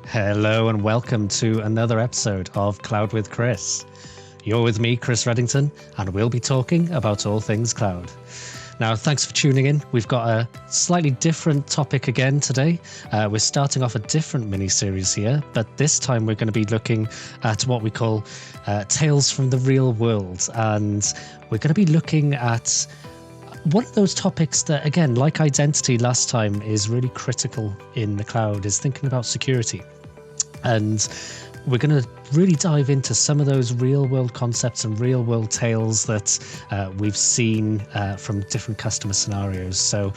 Hello and welcome to another episode of Cloud with Chris. You're with me, Chris Reddington, and we'll be talking about all things cloud. Now, thanks for tuning in. We've got a slightly different topic again today. We're starting off a different mini-series here, but this time we're going to be looking at what we call Tales from the Real World. And we're going to be looking at one of those topics that, again, like identity last time, is really critical in the cloud, is thinking about security. And we're going to really dive into some of those real-world concepts and real-world tales that we've seen from different customer scenarios. So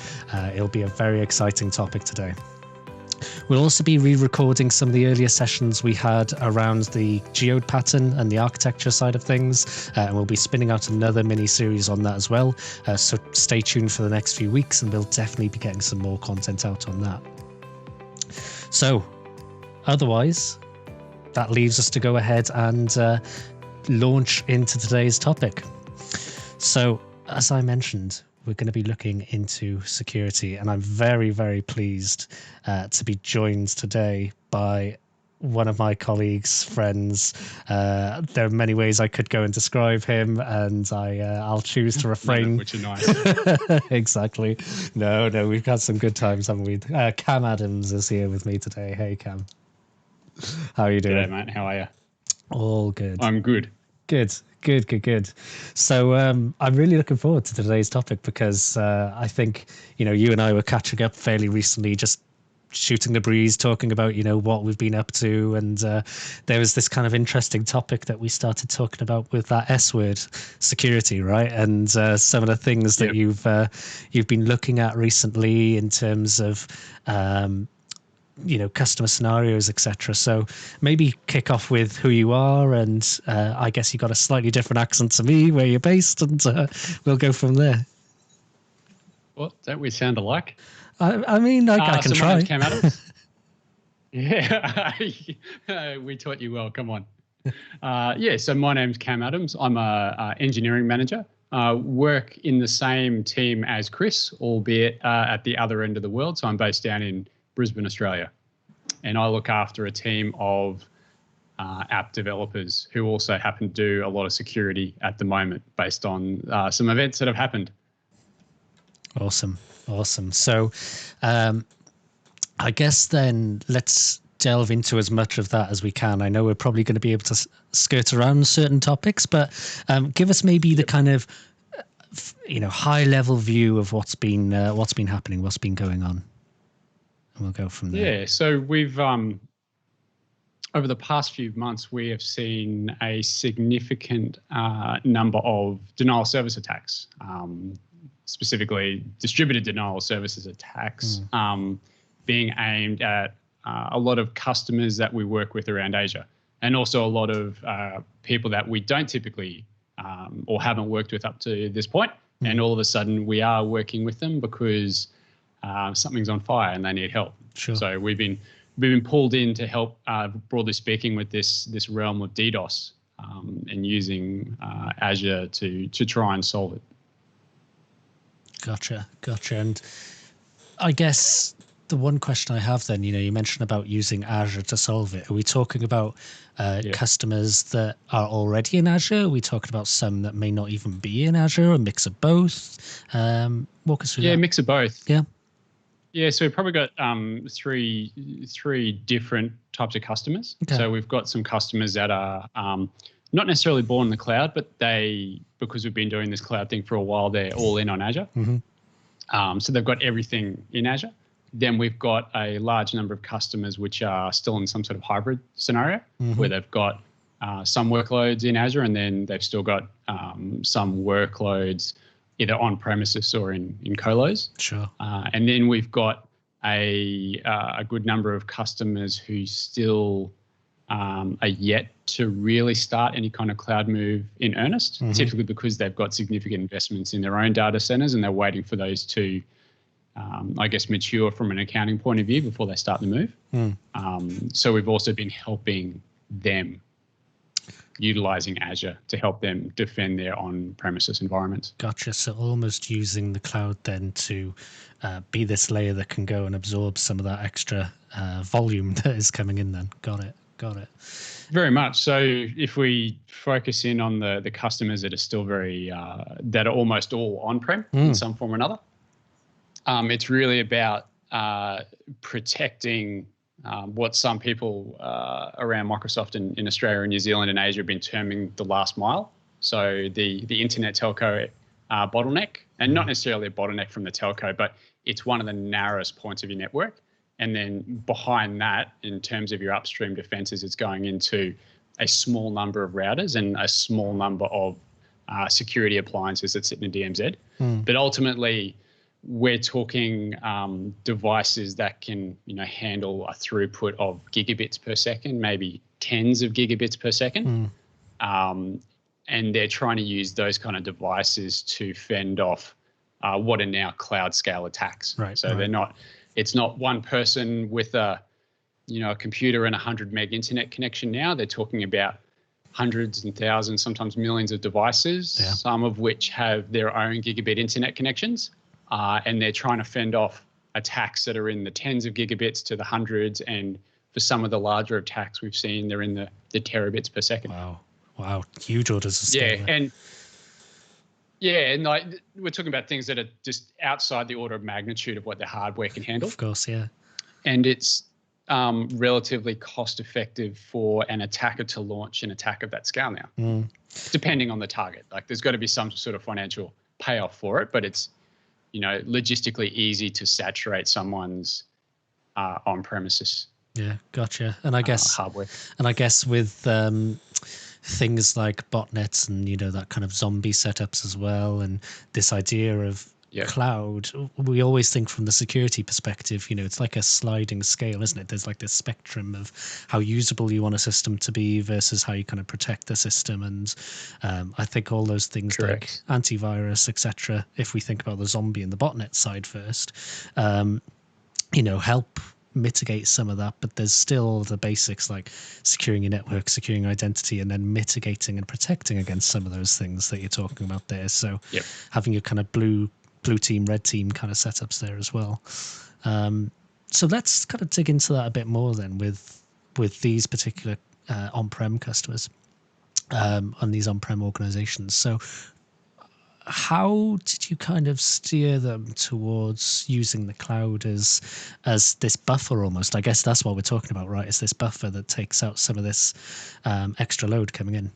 it'll be a very exciting topic today. We'll also be re-recording some of the earlier sessions we had around the geode pattern and the architecture side of things, and we'll be spinning out another mini-series on that as well. So stay tuned for the next few weeks, and we'll definitely be getting some more content out on that. So, otherwise, that leaves us to go ahead and launch into today's topic. So, as I mentioned, we're going to be looking into security, and I'm very, very pleased to be joined today by one of my colleagues, friends. There are many ways I could go and describe him, and I'll choose to refrain. Which are nice. Exactly. No, we've had some good times, haven't we? Cam Adams is here with me today. Hey, Cam. How are you doing? G'day, mate. How are you? All good. I'm good. Good. So I'm really looking forward to today's topic because I think, you and I were catching up fairly recently, just shooting the breeze, talking about, what we've been up to. And there was this kind of interesting topic that we started talking about with that S word, security, right? And some of the things that you've been looking at recently in terms of customer scenarios, etc. So maybe kick off with who you are, and I guess you got a slightly different accent to me, where you're based, and we'll go from there. What? Don't we sound alike? I can try. My name's Cam Adams. Yeah, we taught you well. Come on. So my name's Cam Adams. I'm a engineering manager. Work in the same team as Chris, albeit at the other end of the world. So I'm based down in Brisbane, Australia, and I look after a team of app developers who also happen to do a lot of security at the moment based on some events that have happened. Awesome. So I guess then let's delve into as much of that as we can. I know we're probably going to be able to skirt around certain topics, but give us maybe the kind of high level view of what's been happening, what's been going on. We'll go from there. Yeah, so we've over the past few months, we have seen a significant number of denial of service attacks, specifically distributed denial of services attacks, being aimed at a lot of customers that we work with around Asia, and also a lot of people that we don't typically or haven't worked with up to this point. And all of a sudden, we are working with them because something's on fire and they need help. Sure. So we've been pulled in to help, broadly speaking, with this realm of DDoS and using Azure to try and solve it. Gotcha. And I guess the one question I have then, you mentioned about using Azure to solve it. Are we talking about customers that are already in Azure? Are we talking about some that may not even be in Azure, a mix of both? Walk us through that. Yeah, mix of both. Yeah, so we've probably got three different types of customers. Okay. So we've got some customers that are not necessarily born in the cloud, but because we've been doing this cloud thing for a while, they're all in on Azure. Mm-hmm. So they've got everything in Azure. Then we've got a large number of customers which are still in some sort of hybrid scenario, where they've got some workloads in Azure, and then they've still got some workloads either on premises or in colos. Sure. And then we've got a good number of customers who still are yet to really start any kind of cloud move in earnest, typically because they've got significant investments in their own data centers and they're waiting for those to, mature from an accounting point of view before they start the move. So we've also been helping them. utilizing Azure to help them defend their on-premises environments. Gotcha. So almost using the cloud then to be this layer that can go and absorb some of that extra volume that is coming in then. Got it. Very much. So if we focus in on the customers that are still that are almost all on-prem in some form or another, it's really about protecting what some people around Microsoft in Australia and New Zealand and Asia have been terming the last mile. So the internet telco bottleneck, and not necessarily a bottleneck from the telco, but it's one of the narrowest points of your network. And then behind that, in terms of your upstream defenses, it's going into a small number of routers and a small number of security appliances that sit in a DMZ. But ultimately, we're talking devices that can, handle a throughput of gigabits per second, maybe tens of gigabits per second. And they're trying to use those kind of devices to fend off what are now cloud scale attacks. Right. So it's not one person with a computer and 100 meg internet connection now. They're talking about hundreds and thousands, sometimes millions of devices, some of which have their own gigabit internet connections. And they're trying to fend off attacks that are in the tens of gigabits to the hundreds. And for some of the larger attacks we've seen, they're in the terabits per second. Wow. Huge orders of scale. And we're talking about things that are just outside the order of magnitude of what the hardware can handle. Of course, yeah. And it's relatively cost effective for an attacker to launch an attack of that scale now, depending on the target. Like there's got to be some sort of financial payoff for it, but it's, logistically easy to saturate someone's on-premises. Yeah, gotcha. And I guess hardware. And I guess with things like botnets and that kind of zombie setups as well, and this idea of cloud, we always think from the security perspective, it's like a sliding scale, isn't it? There's like this spectrum of how usable you want a system to be versus how you kind of protect the system. And I think all those things like antivirus, etc., if we think about the zombie and the botnet side first, help mitigate some of that, but there's still the basics like securing your network, securing identity, and then mitigating and protecting against some of those things that you're talking about there. So having your kind of blue team, red team kind of setups there as well. So let's kind of dig into that a bit more then with these particular on-prem customers on these on-prem organizations. So how did you kind of steer them towards using the cloud as this buffer almost? I guess that's what we're talking about, right? Is this buffer that takes out some of this extra load coming in?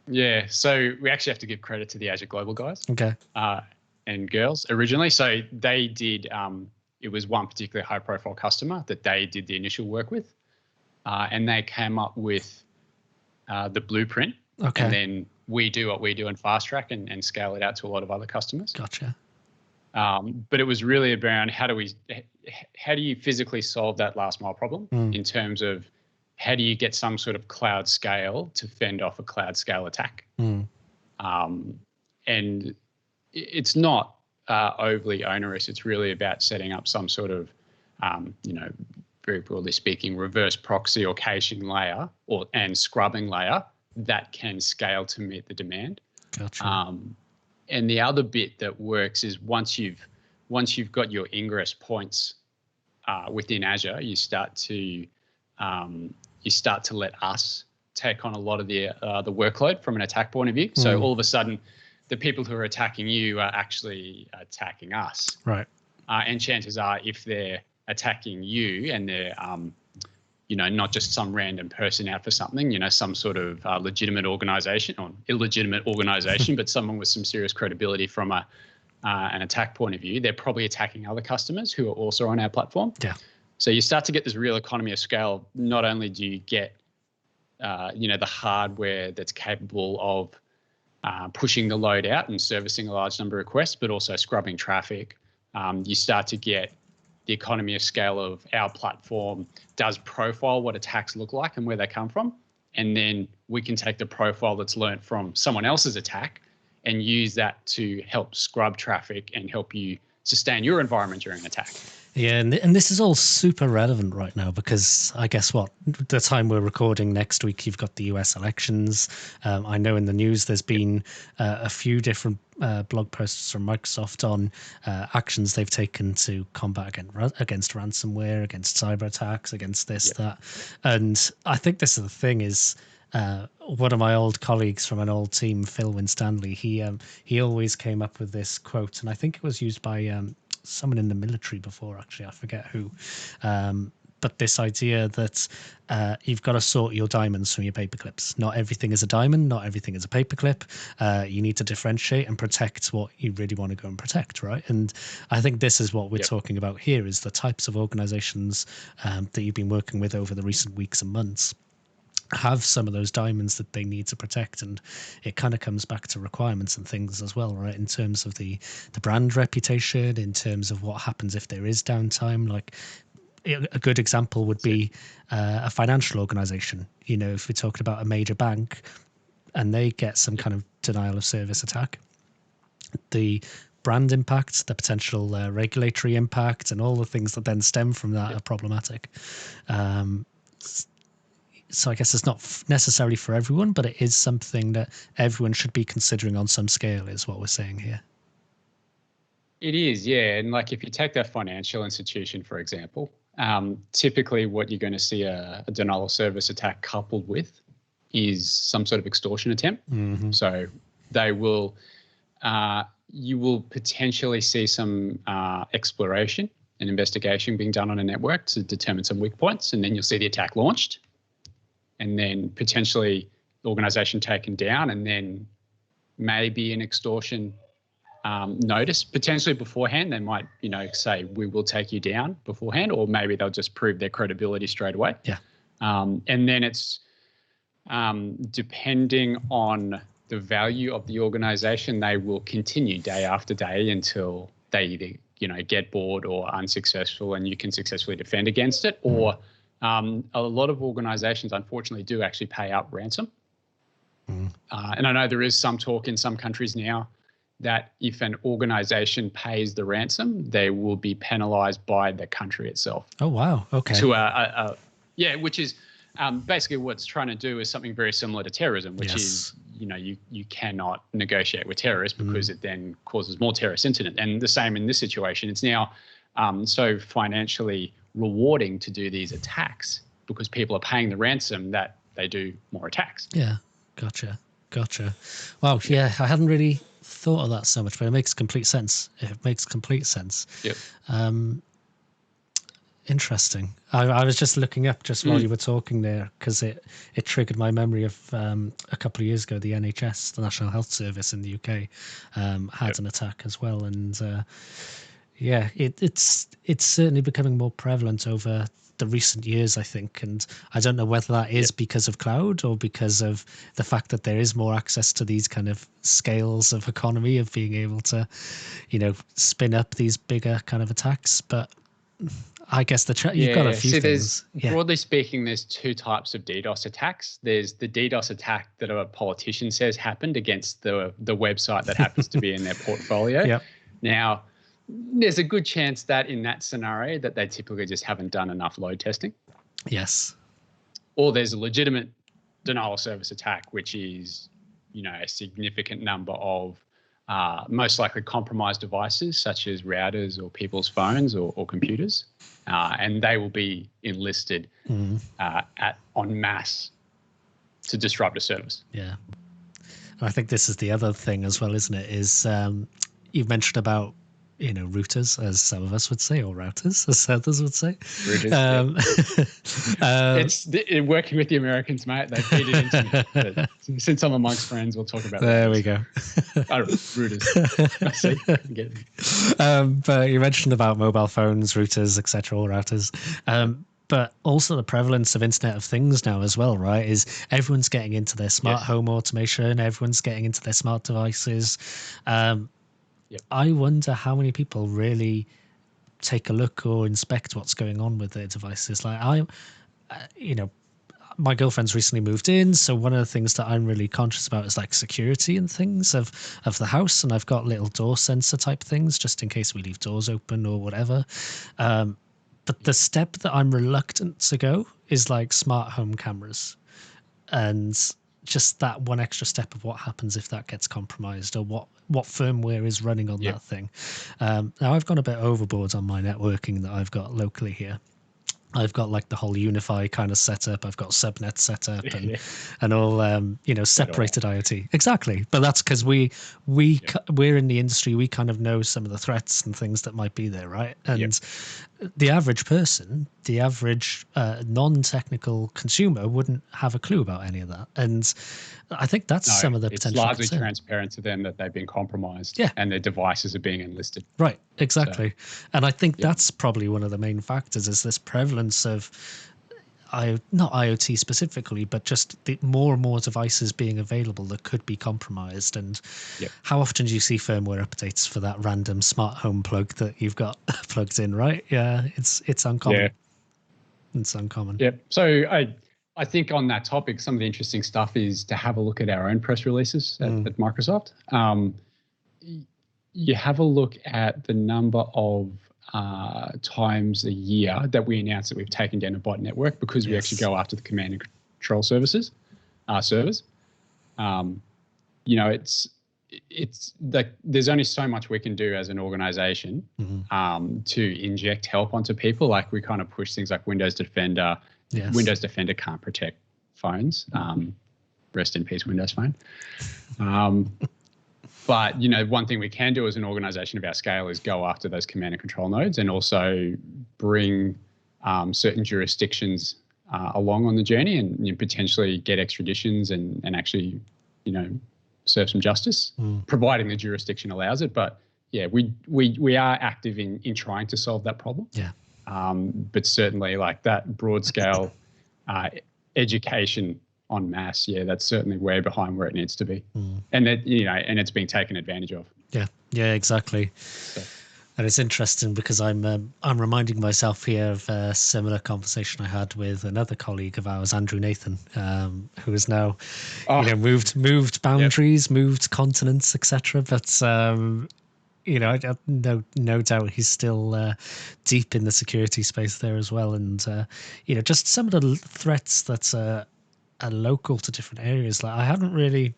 Yeah, so we actually have to give credit to the Azure Global guys and girls originally. So they did, it was one particular high-profile customer that they did the initial work with, and they came up with the blueprint. Okay. And then we do what we do and fast track and scale it out to a lot of other customers. Gotcha. But it was really around how do you physically solve that last mile problem in terms of how do you get some sort of cloud scale to fend off a cloud scale attack? And it's not overly onerous. It's really about setting up some sort of, very broadly speaking, reverse proxy or caching layer and scrubbing layer that can scale to meet the demand. Gotcha. And the other bit that works is once you've got your ingress points within Azure, you start to let us take on a lot of the workload from an attack point of view. So all of a sudden, the people who are attacking you are actually attacking us. Right. And chances are, if they're attacking you and they're not just some random person out for something, some sort of legitimate organization or illegitimate organization, but someone with some serious credibility from an attack point of view, they're probably attacking other customers who are also on our platform. Yeah. So you start to get this real economy of scale. Not only do you get, the hardware that's capable of pushing the load out and servicing a large number of requests, but also scrubbing traffic. You start to get the economy of scale of our platform does profile what attacks look like and where they come from. And then we can take the profile that's learned from someone else's attack and use that to help scrub traffic and help you sustain your environment during an attack. Yeah, and this is all super relevant right now because I guess what the time we're recording next week, you've got the US elections. I know in the news there's been a few different blog posts from Microsoft on actions they've taken to combat against ransomware, against cyber attacks, against this, that. And I think this is the thing is one of my old colleagues from an old team, Phil Winstanley, he always came up with this quote, and I think it was used by someone in the military before, actually, I forget who. But this idea that you've got to sort your diamonds from your paper clips. Not everything is a diamond, not everything is a paperclip. You need to differentiate and protect what you really want to go and protect, right? And I think this is what we're talking about here, is the types of organizations that you've been working with over the recent weeks and months have some of those diamonds that they need to protect, and it kind of comes back to requirements and things as well, right? In terms of the brand reputation, in terms of what happens if there is downtime. Like a good example would be a financial organization. You know, if we're talking about a major bank and they get some kind of denial of service attack, the brand impact, the potential regulatory impact, and all the things that then stem from that are problematic. So I guess it's not necessarily for everyone, but it is something that everyone should be considering on some scale, is what we're saying here. It is, yeah. And like if you take that financial institution, for example, typically what you're going to see a denial of service attack coupled with is some sort of extortion attempt. Mm-hmm. So they will, you will potentially see some exploration and investigation being done on a network to determine some weak points, and then you'll see the attack launched. And then potentially the organization taken down, and then maybe an extortion notice potentially beforehand. They might, say, we will take you down beforehand, or maybe they'll just prove their credibility straight away. Yeah. And then it's depending on the value of the organization, they will continue day after day until they either, get bored or unsuccessful, and you can successfully defend against it, or a lot of organizations, unfortunately, do actually pay out ransom. And I know there is some talk in some countries now that if an organization pays the ransom, they will be penalized by the country itself. Oh, wow. Okay. To which is basically what's trying to do is something very similar to terrorism, which is, you cannot negotiate with terrorists because it then causes more terrorist incident. And the same in this situation. It's now so financially rewarding to do these attacks because people are paying the ransom that they do more attacks. Yeah, gotcha. Wow, yeah, I hadn't really thought of that so much, but it makes complete sense. Yep. Interesting. I was just looking up just while you were talking there, because it triggered my memory of a couple of years ago, the NHS, the National Health Service in the UK, had an attack as well, and it's certainly becoming more prevalent over the recent years, I think. And I don't know whether that is because of cloud or because of the fact that there is more access to these kind of scales of economy of being able to, spin up these bigger kind of attacks. But I guess you've got a few things. Broadly speaking, there's two types of DDoS attacks. There's the DDoS attack that a politician says happened against the website that happens to be in their portfolio. Yep. Now, there's a good chance that in that scenario that they typically just haven't done enough load testing. Yes. Or there's a legitimate denial of service attack, which is, a significant number of most likely compromised devices such as routers or people's phones or computers. And they will be enlisted en masse to disrupt a service. Yeah. And I think this is the other thing as well, isn't it, is you've mentioned about routers, as some of us would say, or routers, as others would say. It's working with the Americans, mate. They feed it into me. But since I'm amongst friends, we'll talk about there. We go. Routers. But you mentioned about mobile phones, routers, etc., or routers. But also the prevalence of Internet of Things now as well, right? Is everyone's getting into their smart home automation, everyone's getting into their smart devices. I wonder how many people really take a look or inspect what's going on with their devices. Like my girlfriend's recently moved in, so one of the things that I'm really conscious about is like security and things of the house, and I've got little door sensor type things just in case we leave doors open or whatever. But the step that I'm reluctant to go is like smart home cameras, and just that one extra step of what happens if that gets compromised, or what firmware is running on that thing. Now I've gone a bit overboard on my networking that I've got locally here. I've got like the whole Unify kind of setup. I've got subnet set up and all, separated IoT. Exactly. But that's because we're in the industry. We kind of know some of the threats and things that might be there, right? And the average person, the average non-technical consumer wouldn't have a clue about any of that. And I think that's some of the potential. It's largely transparent to them that they've been compromised and their devices are being enlisted. Right, exactly. So, and I think that's probably one of the main factors is this prevalence of, not IoT specifically, but just the more and more devices being available that could be compromised. And how often do you see firmware updates for that random smart home plug that you've got plugged in, right? Yeah, it's uncommon. Yeah. It's uncommon. Yeah. So I think on that topic, some of the interesting stuff is to have a look at our own press releases at Microsoft. You have a look at the number of times a year that we announce that we've taken down a bot network because we actually go after the command and control servers. It's like there's only so much we can do as an organization to inject help onto people. Like we kind of push things like Windows Defender. Windows Defender can't protect phones. Rest in peace, Windows Phone. But, one thing we can do as an organization of our scale is go after those command and control nodes and also bring certain jurisdictions along on the journey and potentially get extraditions and actually, serve some justice, providing the jurisdiction allows it. But yeah, we are active in trying to solve that problem. Yeah. But certainly like that broad scale education en masse, that's certainly way behind where it needs to be. And that, and it's being taken advantage of. Yeah, exactly. So. And it's interesting because I'm reminding myself here of a similar conversation I had with another colleague of ours, Andrew Nathan, who is now, moved boundaries, moved continents, etc. But I have no doubt he's still deep in the security space there as well. And just some of the threats that are local to different areas. Like I haven't really,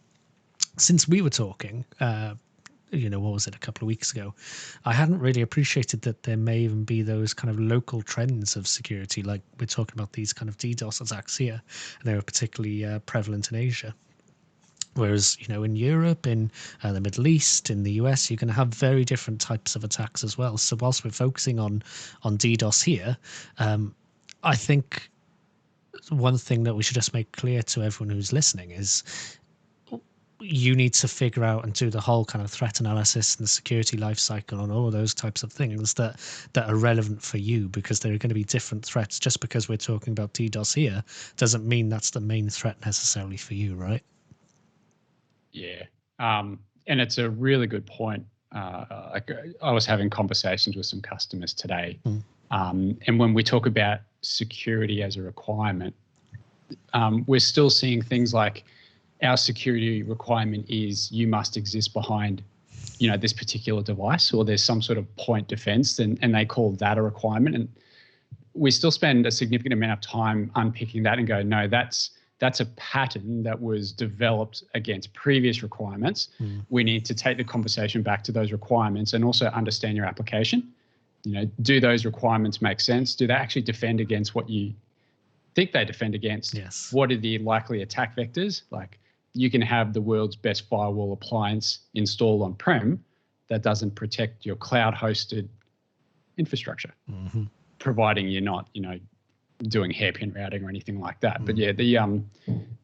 since we were talking. What was it, a couple of weeks ago, I hadn't really appreciated that there may even be those kind of local trends of security. Like we're talking about these kind of DDoS attacks here, and they were particularly prevalent in Asia. Whereas, in Europe, in the Middle East, in the US, you're going to have very different types of attacks as well. So whilst we're focusing on DDoS here, I think one thing that we should just make clear to everyone who's listening is you need to figure out and do the whole kind of threat analysis and the security life cycle and all of those types of things that are relevant for you, because there are going to be different threats. Just because we're talking about DDoS here doesn't mean that's the main threat necessarily for you, right? Yeah. And it's a really good point. I was having conversations with some customers today. And when we talk about security as a requirement, we're still seeing things like our security requirement is you must exist behind, this particular device, or there's some sort of point defense, and they call that a requirement. And we still spend a significant amount of time unpicking that and go, no, that's a pattern that was developed against previous requirements. We need to take the conversation back to those requirements and also understand your application. Do those requirements make sense? Do they actually defend against what you think they defend against? Yes. What are the likely attack vectors? Like you can have the world's best firewall appliance installed on-prem that doesn't protect your cloud-hosted infrastructure, providing you're not, doing hairpin routing or anything like that. But yeah,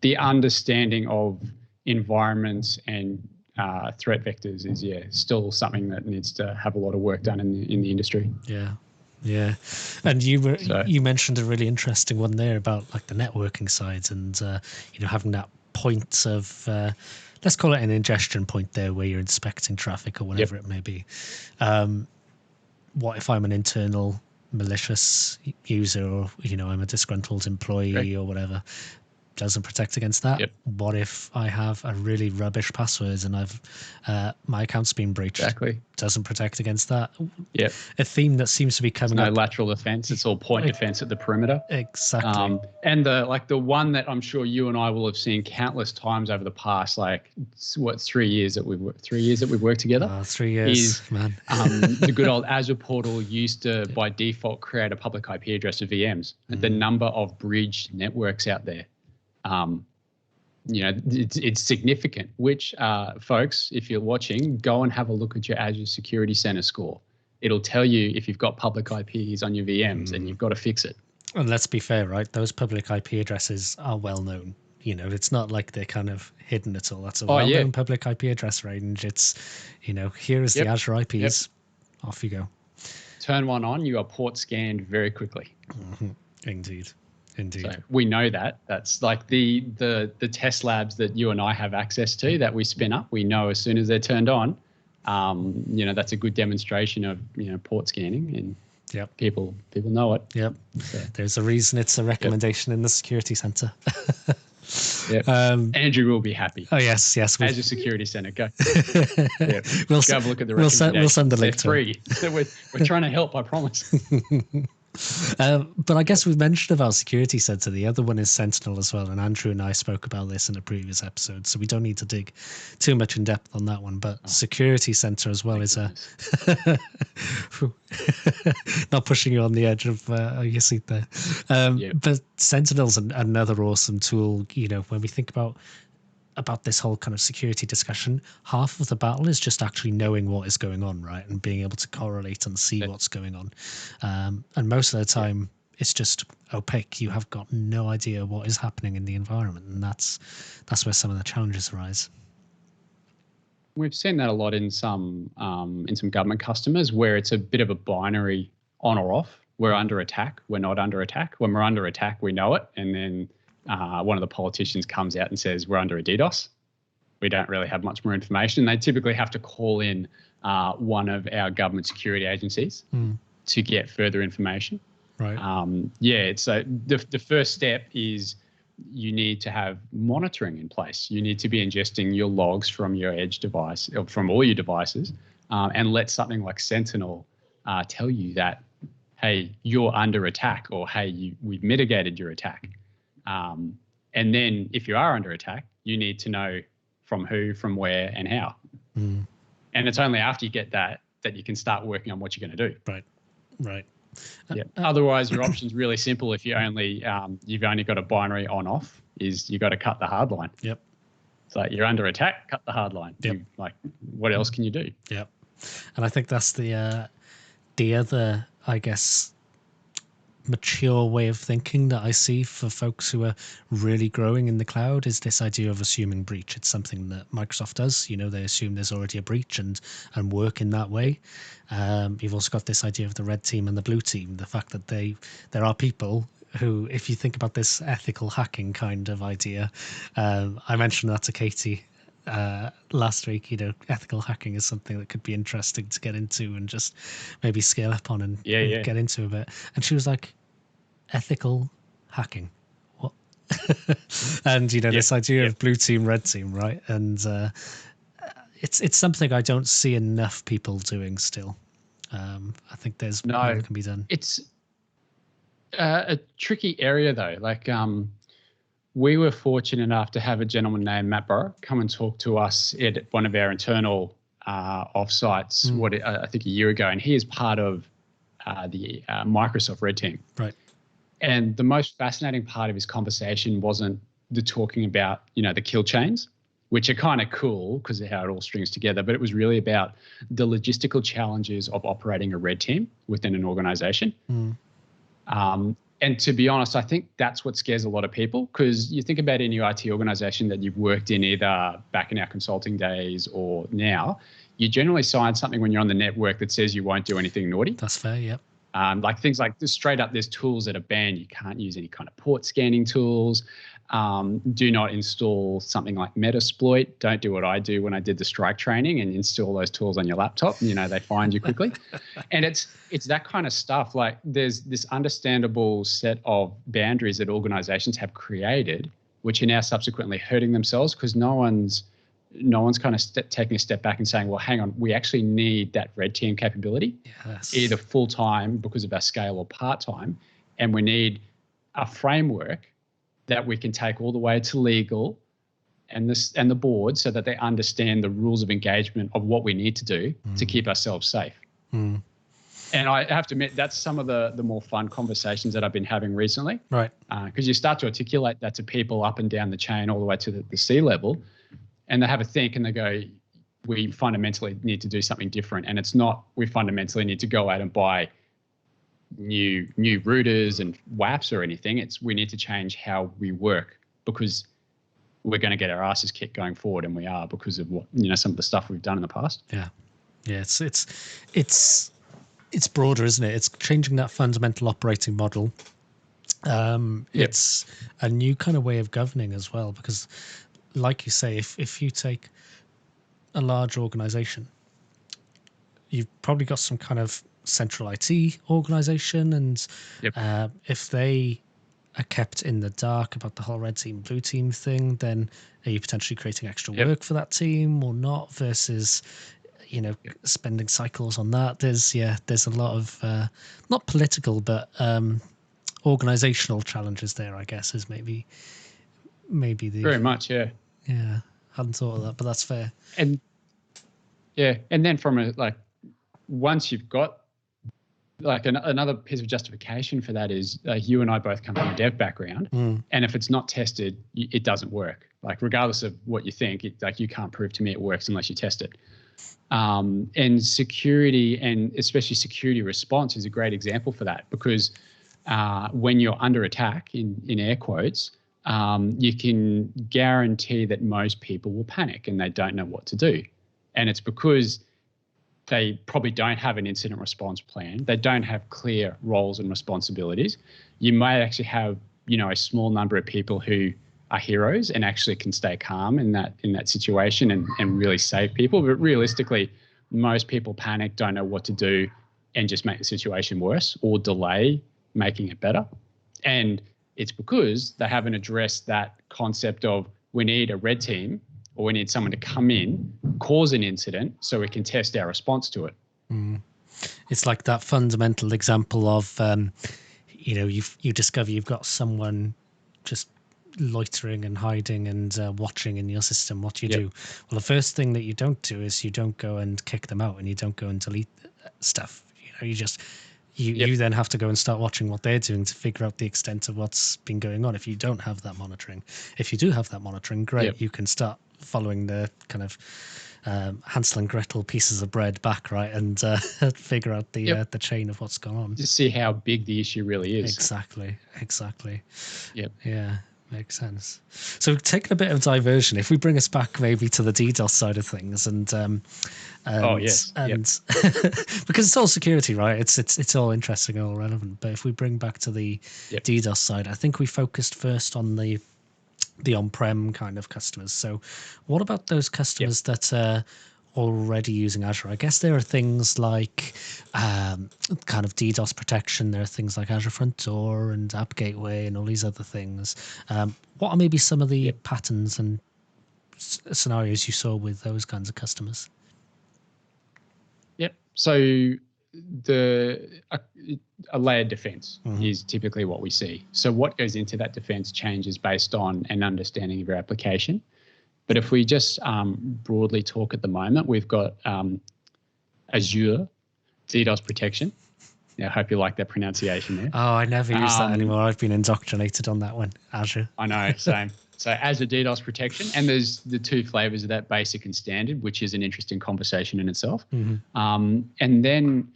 the understanding of environments and threat vectors is still something that needs to have a lot of work done in the industry. Yeah. And you mentioned a really interesting one there about like the networking side and having that point of let's call it an ingestion point there where you're inspecting traffic or whatever it may be. What if I'm an internal malicious user, or I'm a disgruntled employee or whatever? Doesn't protect against that. Yep. What if I have a really rubbish password and my account's been breached? Exactly. Doesn't protect against that. Yep. A theme that seems to be coming up. No lateral defense. It's all point defense at the perimeter. Exactly. And the one that I'm sure you and I will have seen countless times over the past 3 years that we've worked together. 3 years, is, man. The good old Azure portal used to by default create a public IP address of VMs. The number of bridged networks out there, it's significant. Which folks, if you're watching, go and have a look at your Azure Security Center score. It'll tell you if you've got public IPs on your VMs and you've got to fix it. And let's be fair, right? Those public IP addresses are well known. It's not like they're kind of hidden at all. That's a well-known public IP address range. It's, here is the Azure IPs. Yep. Off you go. Turn one on, you are port scanned very quickly. Indeed. So we know that. That's like the test labs that you and I have access to that we spin up. We know as soon as they're turned on, that's a good demonstration of port scanning, and people know it. Yep. So. There's a reason it's a recommendation in the security center. Yep. Andrew will be happy. Oh yes. Azure Security Center, go. We'll go have a look at the we'll send the link to free. So we're trying to help, I promise. But I guess we've mentioned about Security Center. The other one is Sentinel as well, and Andrew and I spoke about this in a previous episode, so we don't need to dig too much in depth on that one. But Security Center as well is a not pushing you on the edge of your seat there. But Sentinel's another awesome tool. When we think about this whole kind of security discussion, half of the battle is just actually knowing what is going on, right? And being able to correlate and see what's going on. And most of the time, it's just opaque. You have got no idea what is happening in the environment. And that's where some of the challenges arise. We've seen that a lot in some government customers where it's a bit of a binary on or off. We're under attack. We're not under attack. When we're under attack, we know it. And then one of the politicians comes out and says we're under a DDoS. We don't really have much more information. They typically have to call in one of our government security agencies to get further information. Right. So the first step is you need to have monitoring in place. You need to be ingesting your logs from your edge device, or from all your devices, and let something like Sentinel tell you that, hey, you're under attack, or hey, we've mitigated your attack. And then if you are under attack, you need to know from who, from where, and how. And it's only after you get that you can start working on what you're going to do. Right. Otherwise, your option's really simple. If you've only got a binary on/off, is you got to cut the hard line. Yep. So you're under attack, cut the hard line. Yep. What else can you do? Yep. And I think that's the other, I guess, mature way of thinking that I see for folks who are really growing in the cloud is this idea of assuming breach. It's something that Microsoft does. They assume there's already a breach and work in that way. You've also got this idea of the red team and the blue team, the fact that there are people who, if you think about this ethical hacking kind of idea, I mentioned that to Katie last week. Ethical hacking is something that could be interesting to get into and just maybe scale up on and get into a bit. And she was like, ethical hacking, what? And this idea of blue team, red team, right? And it's something I don't see enough people doing still. I think there's more that can be done. It's a tricky area though. We were fortunate enough to have a gentleman named Matt Burrow come and talk to us at one of our internal offsites, I think a year ago, and he is part of the Microsoft Red Team. Right. And the most fascinating part of his conversation wasn't the talking about, the kill chains, which are kind of cool because of how it all strings together, but it was really about the logistical challenges of operating a red team within an organization. And to be honest, I think that's what scares a lot of people, because you think about any IT organization that you've worked in, either back in our consulting days or now, you generally sign something when you're on the network that says you won't do anything naughty. That's fair, yep. Things like this, straight up, there's tools that are banned. You can't use any kind of port scanning tools. Do not install something like Metasploit. Don't do what I do when I did the strike training and install those tools on your laptop. They find you quickly. And it's that kind of stuff. There's this understandable set of boundaries that organizations have created which are now subsequently hurting themselves because no one's kind of taking a step back and saying, well, hang on, we actually need that red team capability, either full-time because of our scale or part-time, and we need a framework that we can take all the way to legal and the board so that they understand the rules of engagement of what we need to do to keep ourselves safe. And I have to admit, that's some of the more fun conversations that I've been having recently. Right. Because you start to articulate that to people up and down the chain all the way to the C level, and they have a think and they go, we fundamentally need to do something different. And it's not we fundamentally need to go out and buy new routers and WAPs or anything. It's we need to change how we work because we're going to get our asses kicked going forward, and we are because of what some of the stuff we've done in the past. Yeah, it's broader, isn't it? It's changing that fundamental operating model. It's a new kind of way of governing as well, because, like you say, if you take a large organization, you've probably got some kind of central IT organization, and if they are kept in the dark about the whole red team, blue team thing, then are you potentially creating extra work for that team or not, versus spending cycles on that? There's a lot of not political but organizational challenges there, I guess, is maybe the very much hadn't thought of that, but that's fair. And then from once you've got another piece of justification for that is you and I both come from a dev background, and if it's not tested, it doesn't work. Regardless of what you think, you can't prove to me it works unless you test it. And security, and especially security response, is a great example for that, because when you're under attack, in air quotes, you can guarantee that most people will panic and they don't know what to do. And it's because they probably don't have an incident response plan. They don't have clear roles and responsibilities. You may actually have, a small number of people who are heroes and actually can stay calm in that situation and really save people. But realistically, most people panic, don't know what to do, and just make the situation worse or delay making it better. And it's because they haven't addressed that concept of we need a red team, or we need someone to come in, cause an incident so we can test our response to it. It's like that fundamental example of, you discover you've got someone just loitering and hiding and watching in your system. What do you do? Well, the first thing that you don't do is you don't go and kick them out, and you don't go and delete stuff. You then have to go and start watching what they're doing to figure out the extent of what's been going on. If you don't have that monitoring, if you do have that monitoring, great, you can start following the kind of Hansel and Gretel pieces of bread back, right, and figure out the chain of what's gone on. Just see how big the issue really is. Exactly. Yep. Yeah. Makes sense. So taking a bit of diversion, if we bring us back maybe to the DDoS side of things, and because it's all security, right? It's all interesting and all relevant. But if we bring back to the DDoS side, I think we focused first on the on-prem kind of customers. So what about those customers that are already using Azure? I guess there are things like kind of DDoS protection. There are things like Azure Front Door and App Gateway and all these other things. What are maybe some of the patterns and scenarios you saw with those kinds of customers? So a layered defense is typically what we see. So what goes into that defense changes based on an understanding of your application. But if we just broadly talk at the moment, we've got Azure DDoS protection. Now, I hope you like that pronunciation there. Oh, I never use that anymore. I've been indoctrinated on that one, Azure. I know, same. So Azure DDoS protection, and there's the two flavors of that, basic and standard, which is an interesting conversation in itself. And then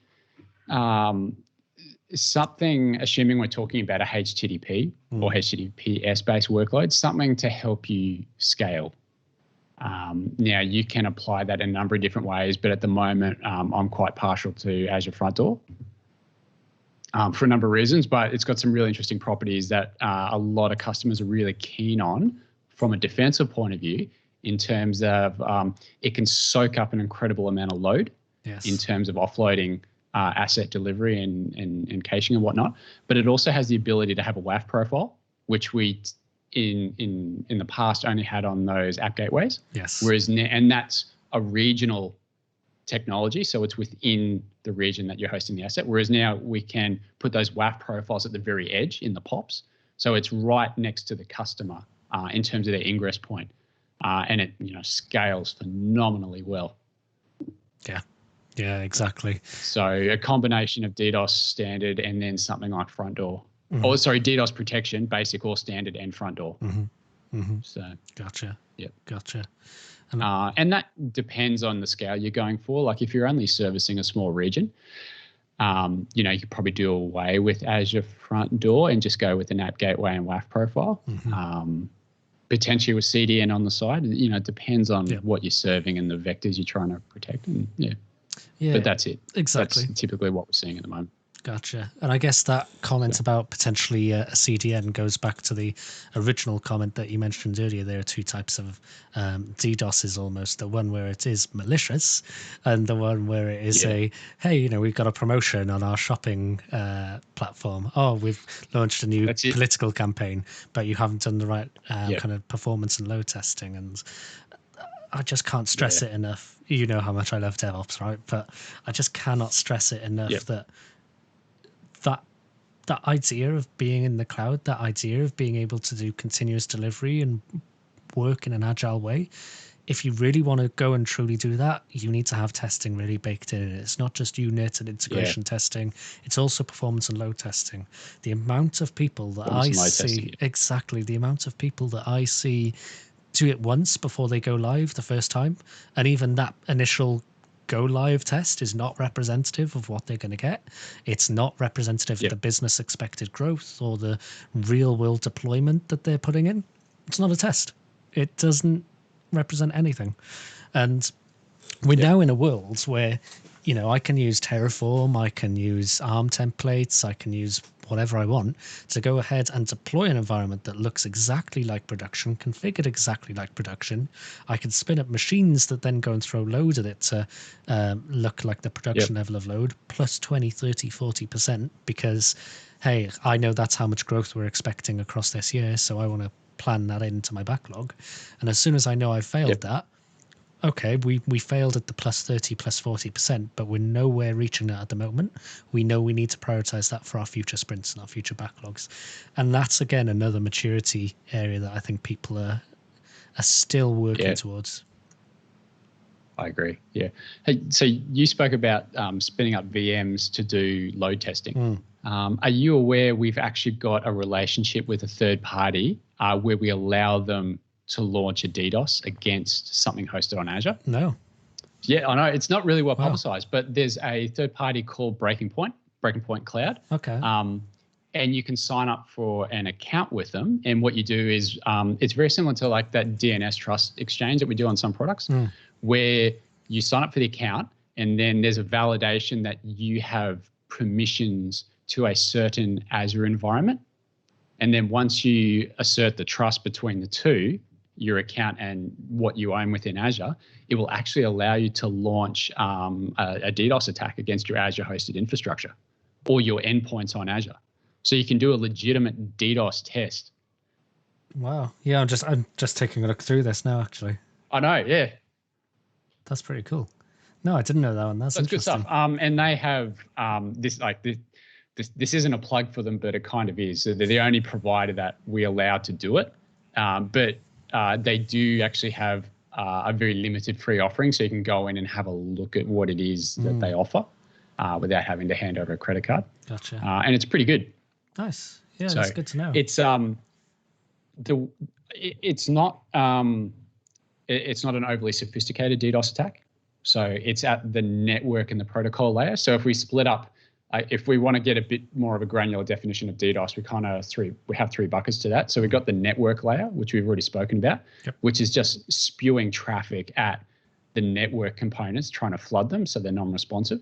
something, assuming we're talking about a HTTP or HTTPS-based workload, something to help you scale. Now, you can apply that in a number of different ways, but at the moment, I'm quite partial to Azure Front Door for a number of reasons, but it's got some really interesting properties that a lot of customers are really keen on from a defensive point of view, in terms of it can soak up an incredible amount of load in terms of offloading asset delivery and caching and whatnot, but it also has the ability to have a WAF profile, which we in the past only had on those app gateways. Yes. Whereas now, and that's a regional technology, so it's within the region that you're hosting the asset. Whereas now we can put those WAF profiles at the very edge in the POPs, so it's right next to the customer in terms of their ingress point, and it scales phenomenally well. Yeah, exactly. So a combination of DDoS standard and then something like front door. Oh, sorry, DDoS protection, basic or standard, and front door. So gotcha. Yep. Gotcha. And that depends on the scale you're going for. Like if you're only servicing a small region, you could probably do away with Azure front door and just go with an app gateway and WAF profile. Potentially with CDN on the side. It depends on what you're serving and the vectors you're trying to protect. And but that's it. Exactly. That's typically what we're seeing at the moment. Gotcha. And I guess that comment about potentially a CDN goes back to the original comment that you mentioned earlier. There are two types of DDoSes almost. The one where it is malicious and the one where it is hey, we've got a promotion on our shopping platform. Oh, we've launched a new political campaign, but you haven't done the right kind of performance and load testing. And I just can't stress it enough. You know how much I love DevOps, right? But I just cannot stress it enough that idea of being in the cloud, that idea of being able to do continuous delivery and work in an agile way, if you really want to go and truly do that, you need to have testing really baked in. It's not just unit and integration testing, it's also performance and load testing. The amount of people that the amount of people that I see do it once before they go live the first time, and even that initial go live test is not representative of what they're going to get. It's not representative of the business expected growth or the real world deployment that they're putting in. It's not a test. It doesn't represent anything. And we're now in a world where, I can use Terraform, I can use ARM templates, I can use whatever I want to go ahead and deploy an environment that looks exactly like production, configured exactly like production. I can spin up machines that then go and throw load at it to look like the production level of load, plus 20, 30, 40%, because, hey, I know that's how much growth we're expecting across this year, so I want to plan that into my backlog. And as soon as I know I failed that, okay, we failed at the plus 30, plus 40%, but we're nowhere reaching that at the moment. We know we need to prioritize that for our future sprints and our future backlogs. And that's, again, another maturity area that I think people are still working towards. I agree, Hey, so you spoke about spinning up VMs to do load testing. Are you aware we've actually got a relationship with a third party where we allow them to launch a DDoS against something hosted on Azure? No. Yeah, I know. It's not really well publicized, but there's a third party called Breaking Point Cloud. Okay. And you can sign up for an account with them. And what you do is it's very similar to like that DNS trust exchange that we do on some products, where you sign up for the account and then there's a validation that you have permissions to a certain Azure environment. And then once you assert the trust between the two, your account and what you own within Azure, it will actually allow you to launch a DDoS attack against your Azure hosted infrastructure or your endpoints on Azure. So you can do a legitimate DDoS test. Wow. Yeah, I'm just taking a look through this now, actually. I know, yeah. That's pretty cool. No, I didn't know that one. That's interesting. Good stuff. And they have this isn't a plug for them, but it kind of is. So they're the only provider that we allow to do it. But they do actually have a very limited free offering, so you can go in and have a look at what it is that they offer without having to hand over a credit card. Gotcha. And it's pretty good. Nice. Yeah, so that's good to know. It's it's not an overly sophisticated DDoS attack. So it's at the network and the protocol layer. So if we split up, if we want to get a bit more of a granular definition of DDoS, we have three buckets to that. So we've got the network layer, which we've already spoken about, which is just spewing traffic at the network components, trying to flood them so they're non-responsive.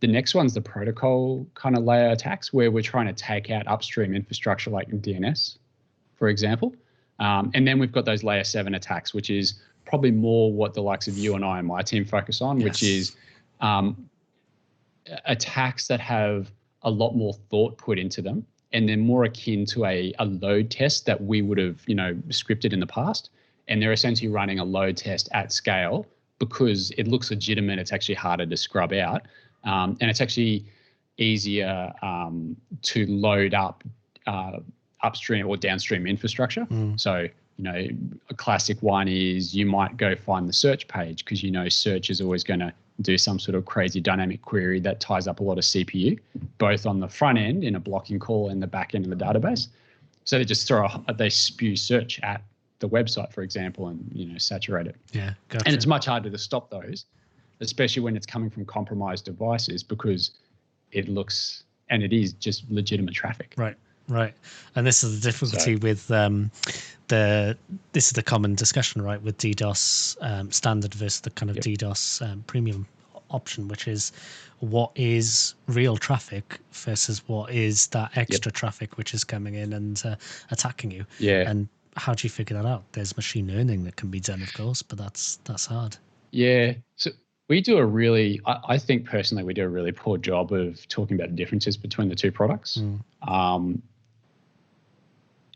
The next one's the protocol kind of layer attacks, where we're trying to take out upstream infrastructure like DNS, for example. And then we've got those layer 7 attacks, which is probably more what the likes of you and I and my team focus on, which is attacks that have a lot more thought put into them and they're more akin to a load test that we would have, scripted in the past. And they're essentially running a load test at scale because it looks legitimate. It's actually harder to scrub out. And it's actually easier to load up upstream or downstream infrastructure. So, a classic one is you might go find the search page because search is always going to do some sort of crazy dynamic query that ties up a lot of CPU, both on the front end in a blocking call and the back end of the database. So they just they spew search at the website, for example, and saturate it. Yeah, gotcha. And it's much harder to stop those, especially when it's coming from compromised devices, because it looks and it is just legitimate traffic. Right. And this is the difficulty with this is the common discussion, right, with DDoS standard versus the kind of DDoS premium option, which is what is real traffic versus what is that extra traffic which is coming in and attacking you. Yeah. And how do you figure that out? There's machine learning that can be done, of course, but that's hard. Yeah. So we do I think personally, we do a really poor job of talking about the differences between the two products.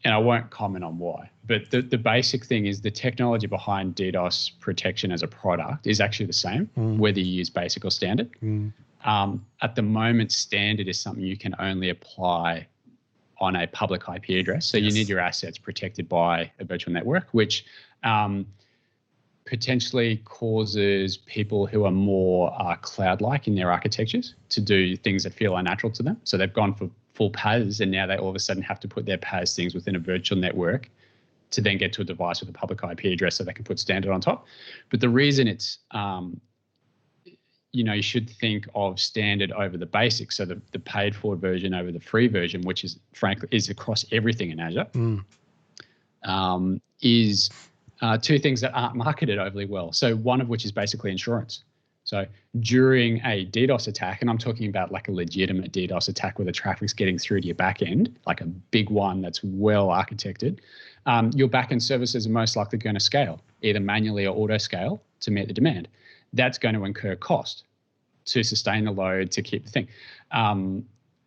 And I won't comment on why, but the basic thing is the technology behind DDoS protection as a product is actually the same, whether you use basic or standard. At the moment, standard is something you can only apply on a public IP address. So you need your assets protected by a virtual network, which potentially causes people who are more cloud-like in their architectures to do things that feel unnatural to them. So they've gone for full PaaS, and now they all of a sudden have to put their PaaS things within a virtual network to then get to a device with a public IP address so they can put standard on top. But the reason it's, you should think of standard over the basic, so the paid for version over the free version, which is frankly is across everything in Azure, is two things that aren't marketed overly well. So one of which is basically insurance. So during a DDoS attack, and I'm talking about like a legitimate DDoS attack where the traffic's getting through to your back end, like a big one that's well architected, your back-end services are most likely going to scale, either manually or auto scale to meet the demand. That's going to incur cost to sustain the load, to keep the thing.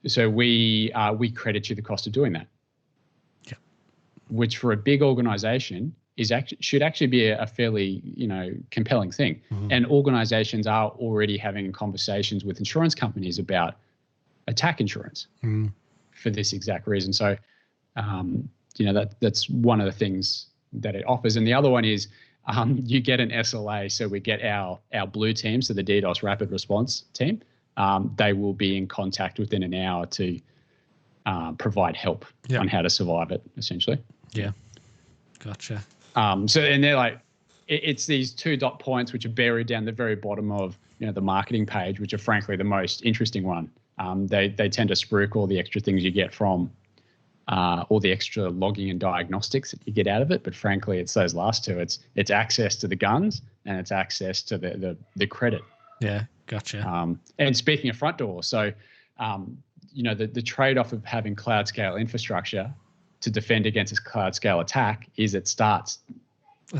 So we credit you the cost of doing that, which for a big organization should actually be a fairly compelling thing. And organizations are already having conversations with insurance companies about attack insurance for this exact reason. So that's one of the things that it offers. And the other one is you get an SLA. So we get our blue team, so the DDoS rapid response team. They will be in contact within an hour to provide help on how to survive it, essentially. Yeah, gotcha. And they're like, it's these 2 dot points which are buried down the very bottom of the marketing page, which are frankly the most interesting one. They tend to spruik all the extra things you get from all the extra logging and diagnostics that you get out of it. But frankly, it's those last two. It's access to the guns and it's access to the credit. Yeah, gotcha. And speaking of front door, so the trade-off of having cloud scale infrastructure to defend against this cloud scale attack is it starts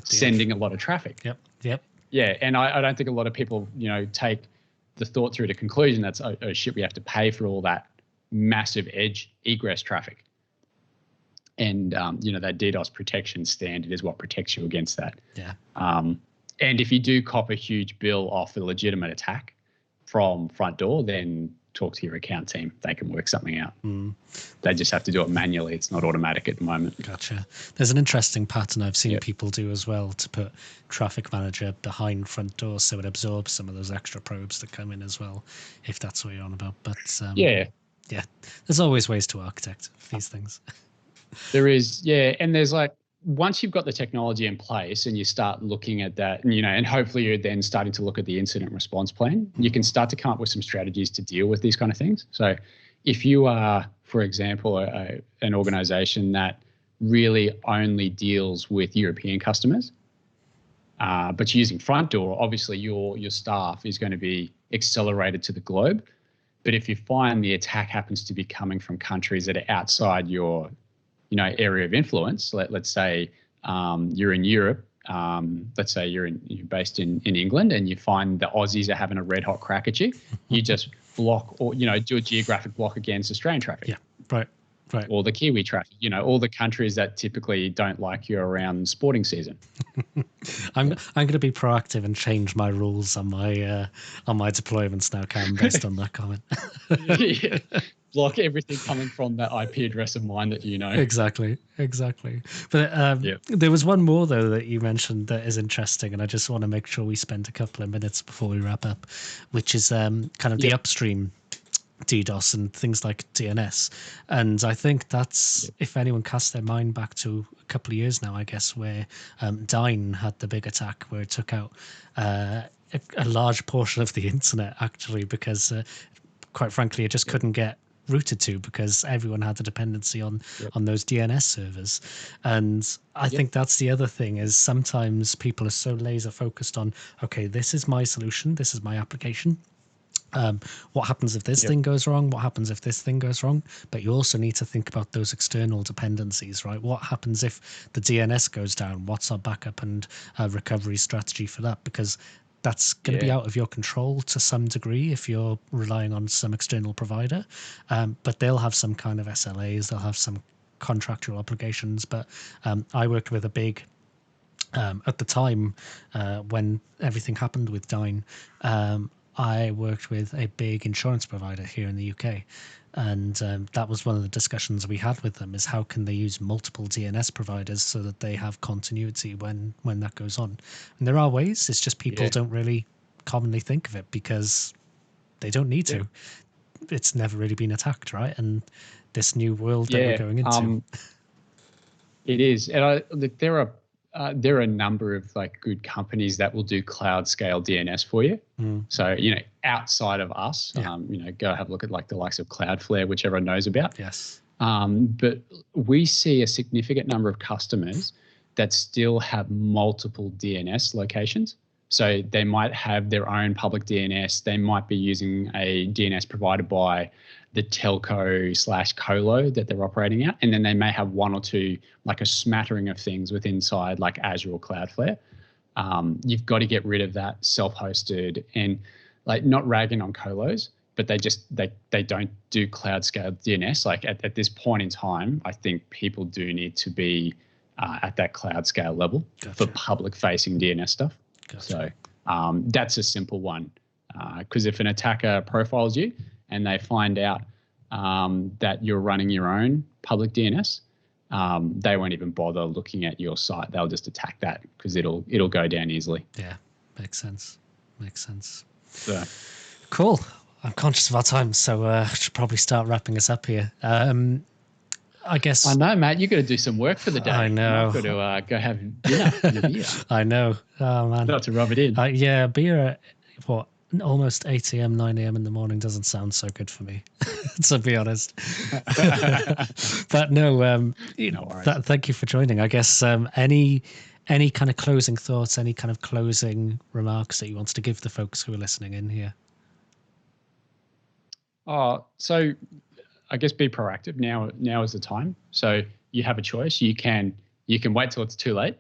sending a lot of traffic. Yep. Yeah, and I don't think a lot of people, take the thought through to conclusion that's, oh shit, we have to pay for all that massive edge egress traffic. And, that DDoS protection standard is what protects you against that. Yeah. And if you do cop a huge bill off a legitimate attack from front door, then talk to your account team. They can work something out. They just have to do it manually. It's not automatic at the moment. Gotcha. There's an interesting pattern I've seen people do as well to put Traffic Manager behind front door so it absorbs some of those extra probes that come in as well, if that's what you're on about. But yeah, there's always ways to architect these things. There is, and there's like, once you've got the technology in place and you start looking at that, and hopefully you're then starting to look at the incident response plan, you can start to come up with some strategies to deal with these kind of things. So if you are, for example, an organization that really only deals with European customers, but you're using front door, obviously your staff is going to be accelerated to the globe. But if you find the attack happens to be coming from countries that are outside your area of influence, let's say you're in Europe, let's say you're based in England, and you find the Aussies are having a red hot crack at you, you just block or do a geographic block against Australian traffic. Yeah, right. Right. All the Kiwi traffic, all the countries that typically don't like you around sporting season. I'm going to be proactive and change my rules on my deployments now, Cam, based on that comment. Yeah. Block everything coming from that IP address of mine that you know. Exactly. But there was one more, though, that you mentioned that is interesting, and I just want to make sure we spend a couple of minutes before we wrap up, which is kind of the upstream DDoS and things like DNS. And I think that's, if anyone casts their mind back to a couple of years now, I guess, where Dyn had the big attack where it took out a large portion of the internet, actually, because quite frankly, it just couldn't get routed to because everyone had a dependency on those DNS servers. And I think that's the other thing, is sometimes people are so laser focused on, okay, this is my solution, this is my application. What happens if this thing goes wrong? What happens if this thing goes wrong? But you also need to think about those external dependencies, right? What happens if the DNS goes down? What's our backup and recovery strategy for that? Because that's going to be out of your control to some degree if you're relying on some external provider. But they'll have some kind of SLAs, they'll have some contractual obligations. But I worked with a big, at the time when everything happened with Dyn, I worked with a big insurance provider here in the UK, and that was one of the discussions we had with them, is how can they use multiple DNS providers so that they have continuity when that goes on. And there are ways, it's just people don't really commonly think of it because they don't need to. It's never really been attacked, right? And this new world that we're going into. It is. And there are a number of good companies that will do cloud scale DNS for you. So, outside of us, go have a look at the likes of Cloudflare, which everyone knows about. Yes. But we see a significant number of customers that still have multiple DNS locations. So they might have their own public DNS. They might be using a DNS provided by the telco/colo that they're operating at. And then they may have one or two, a smattering of things within inside Azure or Cloudflare. You've got to get rid of that self-hosted and not ragging on colos, but they don't do cloud scale DNS. At this point in time, I think people do need to be at that cloud scale level for public facing DNS stuff. So that's a simple one, because if an attacker profiles you and they find out that you're running your own public DNS, they won't even bother looking at your site. They'll just attack that because it'll go down easily. Yeah, makes sense. So. Cool. I'm conscious of our time, so I should probably start wrapping us up here. I guess. I know, Matt. You got to do some work for the day. I know. I've got to go have dinner and a beer. I know. Oh man. Not to rub it in. Beer at almost 8 a.m., 9 a.m. in the morning doesn't sound so good for me, to be honest. But no, thank you for joining. I guess any kind of closing thoughts, any kind of closing remarks that you wanted to give the folks who are listening in here? So I guess be proactive. Now is the time. So you have a choice. You can wait till it's too late,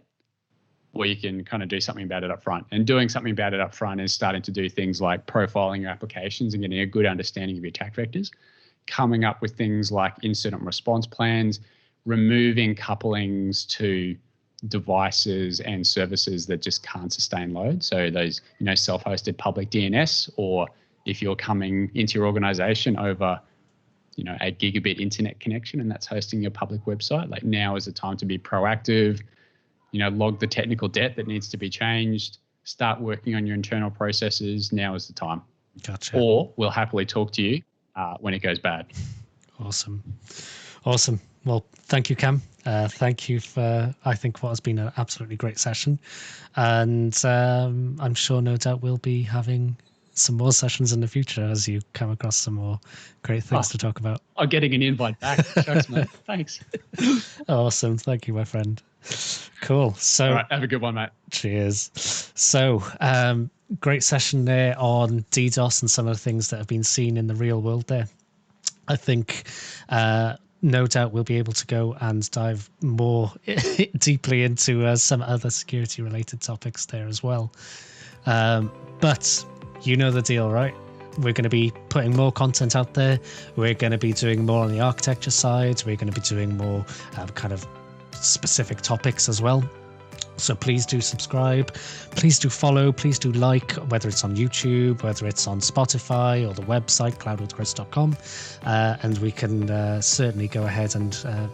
or you can kind of do something about it up front. And doing something about it up front is starting to do things like profiling your applications and getting a good understanding of your attack vectors, coming up with things like incident response plans, removing couplings to devices and services that just can't sustain load. So those, self-hosted public DNS, or if you're coming into your organization over, a gigabit internet connection and that's hosting your public website, now is the time to be proactive, log the technical debt that needs to be changed, start working on your internal processes. Now is the time. Gotcha. Or we'll happily talk to you when it goes bad. Awesome. Well, thank you, Cam. Thank you for, I think, what has been an absolutely great session. And I'm sure, no doubt, we'll be having some more sessions in the future as you come across some more great things to talk about. I'm getting an invite back. Shucks, mate. Thanks. Awesome. Thank you, my friend. Cool. So, all right, have a good one, mate. Cheers. So, great session there on DDoS and some of the things that have been seen in the real world there. I think no doubt we'll be able to go and dive more deeply into some other security related topics there as well. But you know the deal, right? we're going to be putting more content out there. We're going to be doing more on the architecture side. We're going to be doing more kind of specific topics as well. So please do subscribe, please do follow, please do like, whether it's on YouTube, whether it's on Spotify or the website, cloudwithchris.com. And we can certainly go ahead and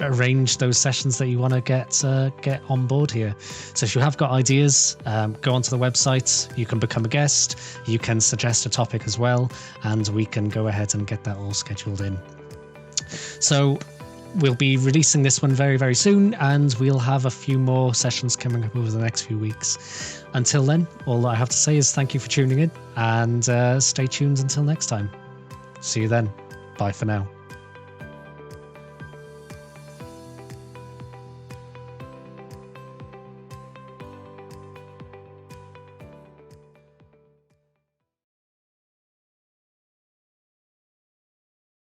arrange those sessions that you want to get on board here. So if you have got ideas, go onto the website, you can become a guest, you can suggest a topic as well, and we can go ahead and get that all scheduled in. So we'll be releasing this one very, very soon, and we'll have a few more sessions coming up over the next few weeks. Until then, all I have to say is thank you for tuning in, and stay tuned until next time. See you then. Bye for now.